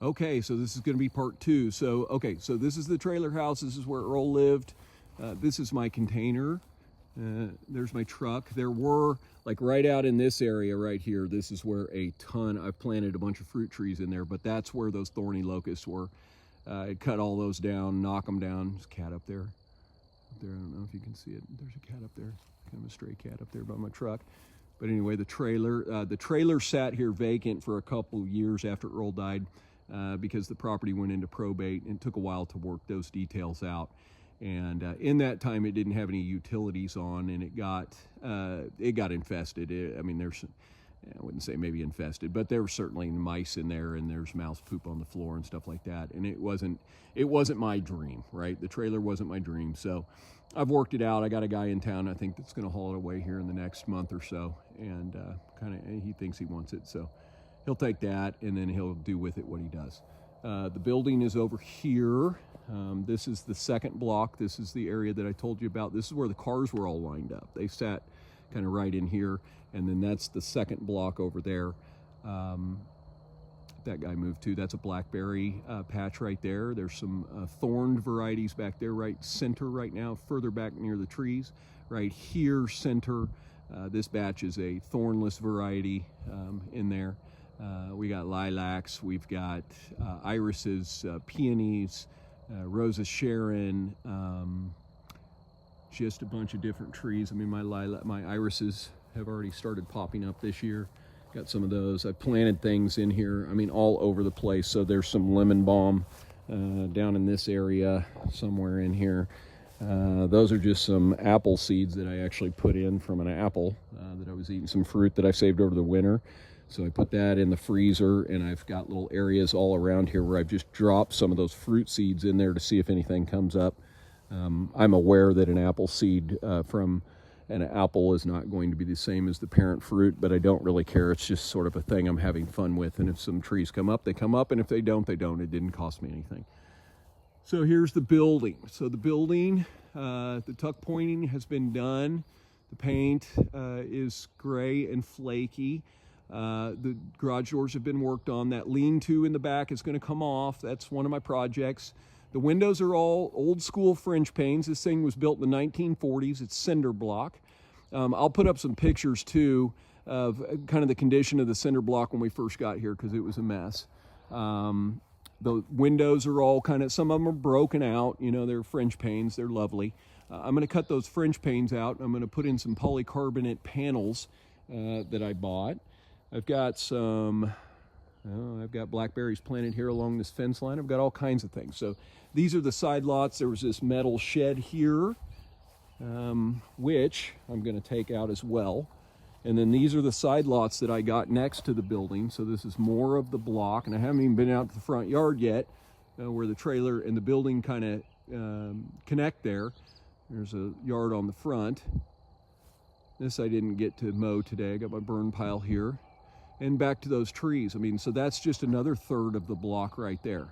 Okay, so this is going to be part two. So, okay, so this is the trailer house. This is where Earl lived. This is my container. There's my truck. There were, like right out in this area right here, this is where I've planted a bunch of fruit trees in there, but that's where those thorny locusts were. I cut all those down, knock them down. There's a cat up there. I don't know if you can see it. There's a cat up there, kind of a stray cat up there by my truck. But anyway, the trailer sat here vacant for a couple years after Earl died. Because the property went into probate and it took a while to work those details out. And in that time, it didn't have any utilities on, and it got infested. I mean, I wouldn't say maybe infested, but there were certainly mice in there, and there's mouse poop on the floor and stuff like that. And it wasn't my dream, right? The trailer wasn't my dream. So I've worked it out. I got a guy in town, I think, that's going to haul it away here in the next month or so, and he thinks he wants it. So he'll take that, and then he'll do with it what he does. The building is over here. This is the second block. This is the area that I told you about. This is where the cars were all lined up. They sat kind of right in here, and then that's the second block over there. That guy moved to. That's a blackberry patch right there. There's some thorned varieties back there, right center right now, further back near the trees. Right here, center. This batch is a thornless variety in there. We got lilacs, we've got irises, peonies, Rosa Sharon, just a bunch of different trees. I mean, my irises have already started popping up this year. Got some of those. I've planted things in here, I mean, all over the place. So there's some lemon balm down in this area, somewhere in here. Those are just some apple seeds that I actually put in from an apple that I was eating, some fruit that I saved over the winter. So I put that in the freezer, and I've got little areas all around here where I've just dropped some of those fruit seeds in there to see if anything comes up. I'm aware that an apple seed from an apple is not going to be the same as the parent fruit, but I don't really care. It's just sort of a thing I'm having fun with, and if some trees come up, they come up, and if they don't, they don't. It didn't cost me anything. So here's the building. So the building, the tuck pointing has been done. The paint is gray and flaky. The garage doors have been worked on. That lean-to in the back is going to come off. That's one of my projects. The windows are all old school French panes. This thing was built in the 1940s. It's cinder block. I'll put up some pictures too of kind of the condition of the cinder block when we first got here, because it was a mess. The windows are all kind of, some of them are broken out. You know, they're French panes. They're lovely. I'm going to cut those French panes out. I'm going to put in some polycarbonate panels that I bought. I've got I've got blackberries planted here along this fence line. I've got all kinds of things. So these are the side lots. There was this metal shed here, which I'm going to take out as well. And then these are the side lots that I got next to the building. So this is more of the block, and I haven't even been out to the front yard yet, where the trailer and the building kind of connect there. There's a yard on the front. This I didn't get to mow today. I got my burn pile here. And back to those trees. I mean, so that's just another third of the block right there.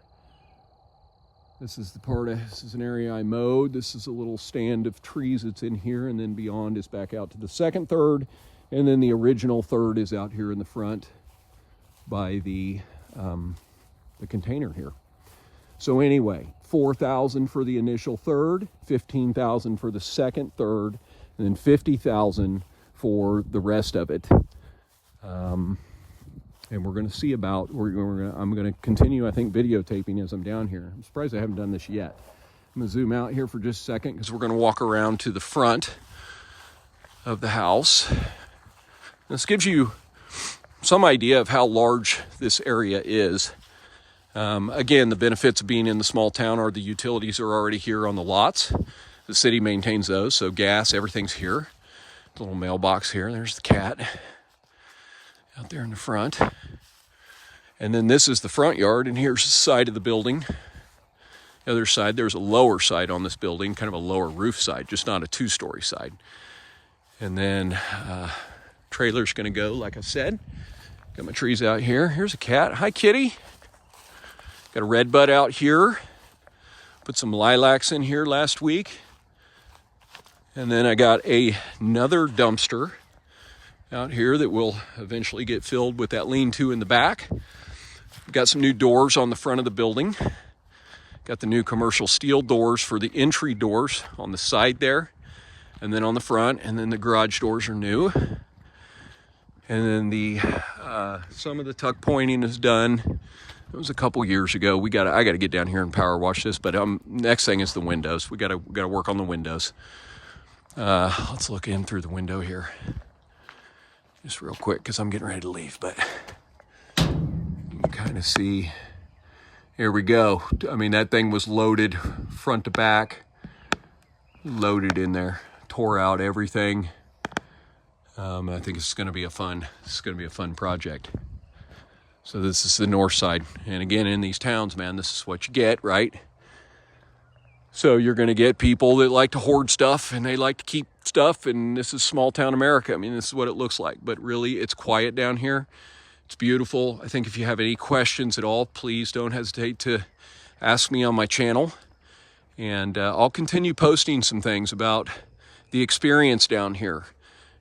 This is an area I mowed. This is a little stand of trees that's in here, and then beyond is back out to the second third, and then the original third is out here in the front by the container here. So anyway, $4,000 for the initial third, $15,000 for the second third, and then $50,000 for the rest of it. And we're going to see about, I'm going to continue, I think, videotaping as I'm down here. I'm surprised I haven't done this yet. I'm going to zoom out here for just a second, because we're going to walk around to the front of the house. This gives you some idea of how large this area is. Again, the benefits of being in the small town are the utilities are already here on the lots. The city maintains those, so gas, everything's here. The little mailbox here, there's the cat out there in the front. And then this is the front yard, and here's the side of the building. The other side, there's a lower side on this building, kind of a lower roof side, just not a two-story side. And then trailer's gonna go, like I said. Got my trees out here. Here's a cat. Hi, kitty. Got a red bud out here. Put some lilacs in here last week. And then I got another dumpster out here that will eventually get filled with that lean-to in the back. We've got some new doors on the front of the building. Got the new commercial steel doors for the entry doors on the side there, and then on the front, and then the garage doors are new. And then the some of the tuck pointing is done. It was a couple years ago. I got to get down here and power wash this, but next thing is the windows. We got to work on the windows. Let's look in through the window here, just real quick, because I'm getting ready to leave. But you can kind of see. Here we go. I mean, that thing was loaded front to back, loaded in there, tore out everything. I think it's going to be a fun project. So this is the north side. And again, in these towns, man, this is what you get, right? So you're going to get people that like to hoard stuff and they like to keep stuff. And this is small town America. I mean, this is what it looks like. But really, it's quiet down here. It's beautiful. I think if you have any questions at all, please don't hesitate to ask me on my channel. And I'll continue posting some things about the experience down here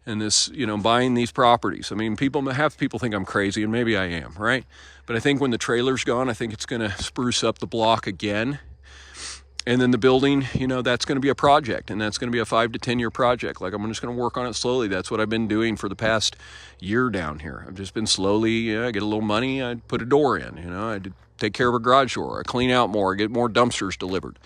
and this, buying these properties. I mean, people think I'm crazy, and maybe I am, right? But I think when the trailer's gone, I think it's going to spruce up the block again. And then the building, that's going to be a project, and that's going to be a 5 to 10 year project. Like, I'm just going to work on it slowly. That's what I've been doing for the past year down here. I've just been slowly, I get a little money, I put a door in, I take care of a garage door, I clean out more, I get more dumpsters delivered.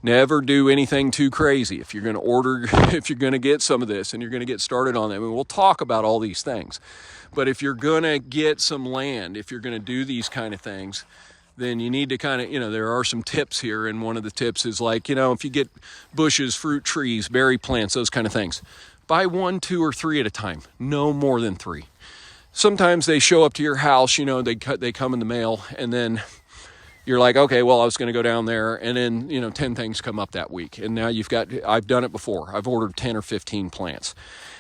Never do anything too crazy. If you're going to order, if you're going to get some of this and you're going to get started on it, I mean, we'll talk about all these things. But if you're going to get some land, if you're going to do these kind of things, then you need to kind of, there are some tips here. And one of the tips is like, if you get bushes, fruit trees, berry plants, those kind of things, buy 1, 2, or 3 at a time. No more than 3. Sometimes they show up to your house, they come in the mail, and then you're like, okay, well, I was going to go down there, and then, 10 things come up that week. And now I've done it before. I've ordered 10 or 15 plants.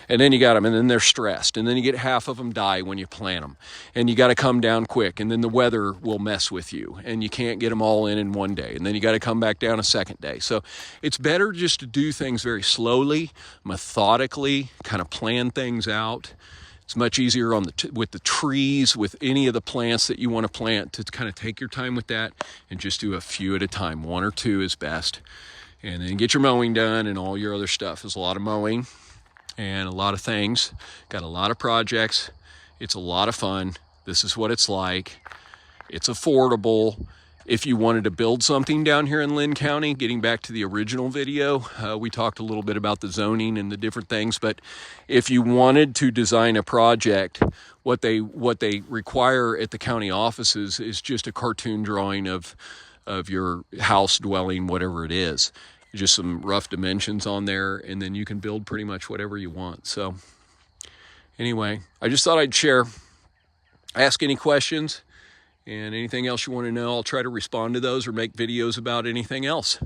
And then you got them, and then they're stressed. And then you get half of them die when you plant them. And you got to come down quick, and then the weather will mess with you. And you can't get them all in one day. And then you got to come back down a second day. So it's better just to do things very slowly, methodically, kind of plan things out. It's much easier with the trees, with any of the plants that you want to plant, to kind of take your time with that and just do a few at a time. 1 or 2 is best. And then get your mowing done and all your other stuff. There's a lot of mowing and a lot of things. Got a lot of projects. It's a lot of fun. This is what it's like. It's affordable. If you wanted to build something down here in Linn County, getting back to the original video, we talked a little bit about the zoning and the different things, but if you wanted to design a project, what they require at the county offices is just a cartoon drawing of your house, dwelling, whatever it is. Just some rough dimensions on there, and then you can build pretty much whatever you want. So anyway, I just thought I'd share. Ask any questions. And anything else you want to know, I'll try to respond to those or make videos about anything else.